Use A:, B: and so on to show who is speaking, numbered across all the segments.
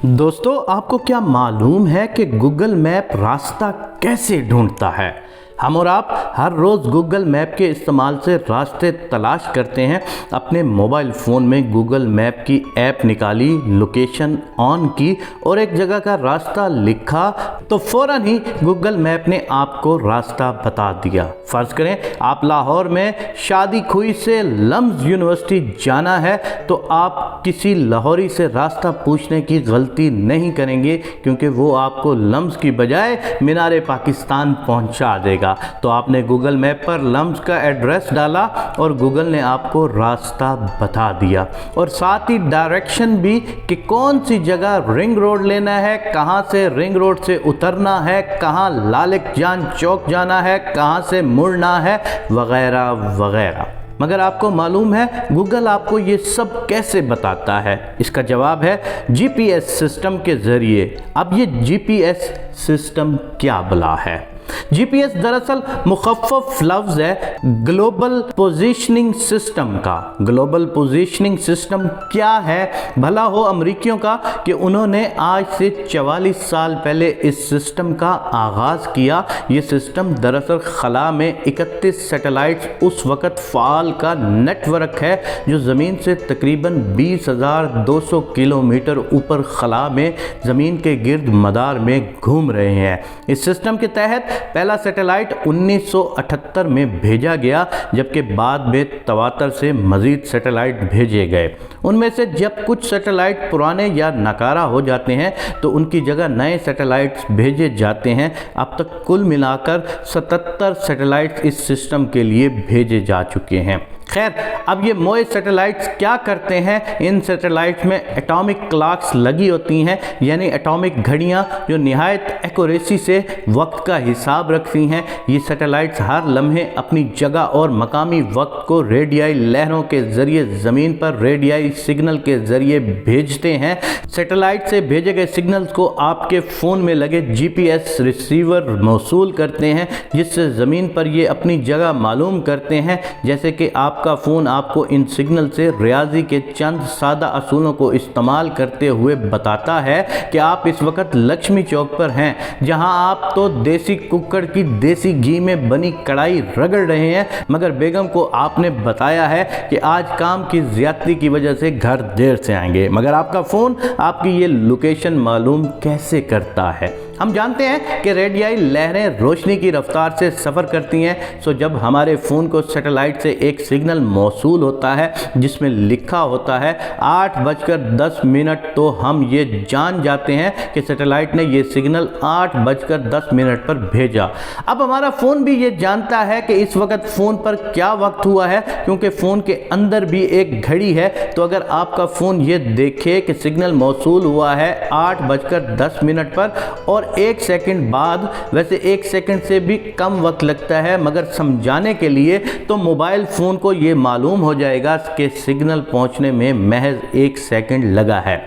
A: दोस्तों, आपको क्या मालूम है कि गूगल मैप रास्ता कैसे ढूंढता है? हम और आप हर रोज़ गूगल मैप के इस्तेमाल से रास्ते तलाश करते हैं। अपने मोबाइल फ़ोन में गूगल मैप की ऐप निकाली, लोकेशन ऑन की और एक जगह का रास्ता लिखा तो फ़ौरन ही गूगल मैप ने आपको रास्ता बता दिया। फ़र्ज़ करें आप लाहौर में शादी खुई से लम्ज़ यूनिवर्सिटी जाना है तो आप किसी लाहौरी से रास्ता पूछने की गलती नहीं करेंगे, क्योंकि वो आपको लम्ज़ की बजाय मीनार पाकिस्तान पहुंचा देगा। तो आपने गूगल मैप पर लम्ज़ का एड्रेस डाला और गूगल ने आपको रास्ता बता दिया और साथ ही डायरेक्शन भी कि कौन सी जगह रिंग रोड लेना है, कहां से रिंग रोड से उतरना है, कहां लालिक जान चौक जाना है, कहां से मुड़ना है, वगैरह वगैरह। मगर आपको मालूम है गूगल आपको ये सब कैसे बताता है? इसका जवाब है जीपीएस सिस्टम के ज़रिए। अब ये जीपीएस सिस्टम क्या भला है? जीपीएस दरअसल मुखफ़्फ़फ़ लफ्ज़ है ग्लोबल पोजीशनिंग सिस्टम का। ग्लोबल पोजीशनिंग सिस्टम क्या है? भला हो अमरीकियों का कि उन्होंने आज से 44 साल पहले इस सिस्टम का आगाज़ किया। ये सिस्टम दरअसल खला में 31 सैटेलाइट्स उस वक़्त फ़ाल का नेटवर्क है जो ज़मीन से तकरीबन 20,200 किलोमीटर ऊपर खला में ज़मीन के गिर्द मदार में घूम रहे हैं। इस सिस्टम के तहत पहला सैटेलाइट 1978 में भेजा गया, जबकि बाद में तवातर से मज़ीद सैटेलाइट भेजे गए। उनमें से जब कुछ सैटेलाइट पुराने या नाकारा हो जाते हैं तो उनकी जगह नए सैटेलाइट्स भेजे जाते हैं। अब तक कुल मिलाकर 77 सैटेलाइट्स इस सिस्टम के लिए भेजे जा चुके हैं। खैर, अब ये मोए सैटेलाइट्स क्या करते हैं? इन सैटेलाइट्स में एटॉमिक क्लॉक्स लगी होती हैं, यानी एटॉमिक घड़ियां जो निहायत एक्यूरेसी से वक्त का हिसाब रखती हैं। ये सैटेलाइट्स हर लम्हे अपनी जगह और मकामी वक्त को रेडियाई लहरों के ज़रिए ज़मीन पर रेडियाई सिग्नल के ज़रिए भेजते हैं। सैटेलाइट से भेजे गए सिग्नल्स को आपके फ़ोन में लगे जीपीएस रिसीवर मौसूल करते हैं, जिससे ज़मीन पर ये अपनी जगह मालूम करते हैं। जैसे कि आपका फ़ोन आपको इन सिग्नल से रियाजी के चंद सादा असूलों को इस्तेमाल करते हुए बताता है कि आप इस वक्त लक्ष्मी चौक पर हैं, जहां आप तो देसी कुकर की देसी घी में बनी कढ़ाई रगड़ रहे हैं, मगर बेगम को आपने बताया है कि आज काम की ज़्यादती की वजह से घर देर से आएंगे। मगर आपका फ़ोन आपकी ये लोकेशन मालूम कैसे करता है? हम जानते हैं कि रेडियाई लहरें रोशनी की रफ्तार से सफ़र करती हैं। सो जब हमारे फ़ोन को सैटेलाइट से एक सिग्नल मौसूल होता है जिसमें लिखा होता है 8:10, तो हम ये जान जाते हैं कि सैटेलाइट ने ये सिग्नल 8:10 पर भेजा। अब हमारा फ़ोन भी ये जानता है कि इस वक्त फ़ोन पर क्या वक्त हुआ है, क्योंकि फ़ोन के अंदर भी एक घड़ी है। तो अगर आपका फ़ोन ये देखे कि सिग्नल मौसूल हुआ है 8:10 पर और 1 सेकंड बाद, वैसे 1 सेकंड से भी कम वक्त लगता है मगर समझाने के लिए, तो मोबाइल फ़ोन को ये मालूम हो जाएगा कि सिग्नल पहुंचने में महज 1 सेकंड लगा है।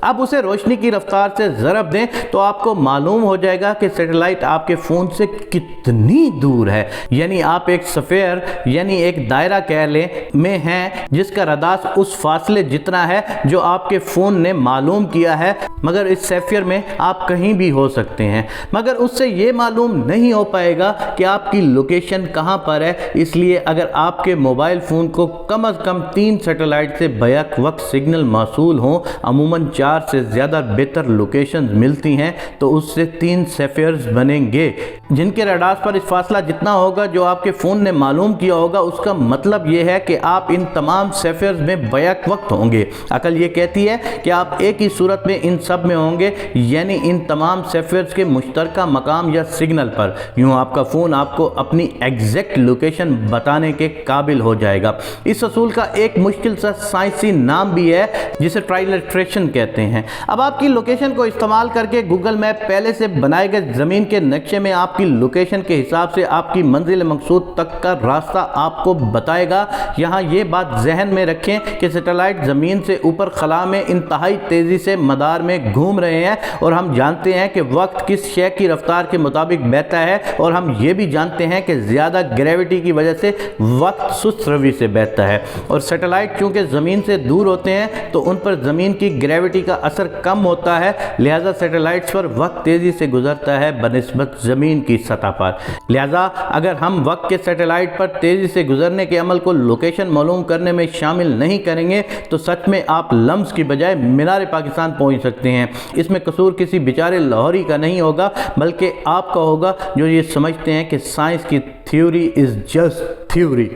A: अब उसे रोशनी की रफ्तार से ज़रब दें तो आपको मालूम हो जाएगा कि सैटेलाइट आपके फ़ोन से कितनी दूर है। यानी आप एक स्फीयर यानी एक दायरा कह लें में हैं, जिसका रदास उस फासले जितना है जो आपके फ़ोन ने मालूम किया है। मगर इस स्फीयर में आप कहीं भी हो सकते हैं, मगर उससे ये मालूम नहीं हो पाएगा कि आपकी लोकेशन कहाँ पर है। इसलिए अगर आपके मोबाइल फ़ोन को कम अज़ कम 3 सैटेलाइट से बैक वक्त सिग्नल मौसूल हों, अमूमन 4 से ज़्यादा बेहतर लोकेशंस मिलती हैं, तो उससे 3 स्फीयर्स बनेंगे जिनके रडार पर इस फासला जितना होगा जो आपके फ़ोन ने मालूम किया होगा। उसका मतलब ये है कि आप इन तमाम स्फीयर्स में बैक वक्त होंगे। अकल ये कहती है कि आप एक ही सूरत में इन सब में होंगे, यानी इन तमाम स्फीयर्स के मुश्तरका मकाम या सिग्नल पर। यूँ आपका फ़ोन आपको अपनी एग्जैक्ट लोकेशन बताने के काबिल हो जाएगा। इस असूल का एक मुश्किल सा साइंसी नाम भी है जिसे ट्राइलेट्रेशन कहते हैं। अब आपकी लोकेशन को इस्तेमाल करके गूगल मैप पहले से बनाए गए ज़मीन के नक्शे में आपकी लोकेशन के हिसाब से आपकी मंजिल मकसूद तक का रास्ता आपको बताएगा। यहाँ ये बात जहन में रखें कि सैटेलाइट ज़मीन से ऊपर खला में इंतहाई तेज़ी से मदार में घूम रहे हैं और हम जानते हैं कि वक्त किस शय की रफ्तार के मुताबिक बहता है, और हम ये भी जानते हैं कि ज़्यादा ग्रेविटी की वजह से वक्त सुस्त रवि से बहता है। और सैटेलाइट चूँकि ज़मीन से दूर होते हैं तो उन पर ज़मीन की ग्रेविटी کا اثر کم ہوتا ہے، لہٰذا سیٹلائٹس پر وقت تیزی سے گزرتا ہے بنسبت زمین کی سطح پر۔ لہٰذا اگر ہم وقت کے سیٹلائٹ پر تیزی سے گزرنے کے عمل کو لوکیشن معلوم کرنے میں شامل نہیں کریں گے تو سچ میں آپ لمس کی بجائے مینار پاکستان پہنچ سکتے ہیں۔ اس میں قصور کسی بیچارے لاہوری کا نہیں ہوگا بلکہ آپ کا ہوگا جو یہ سمجھتے ہیں کہ سائنس کی تھیوری از جسٹ تھیوری۔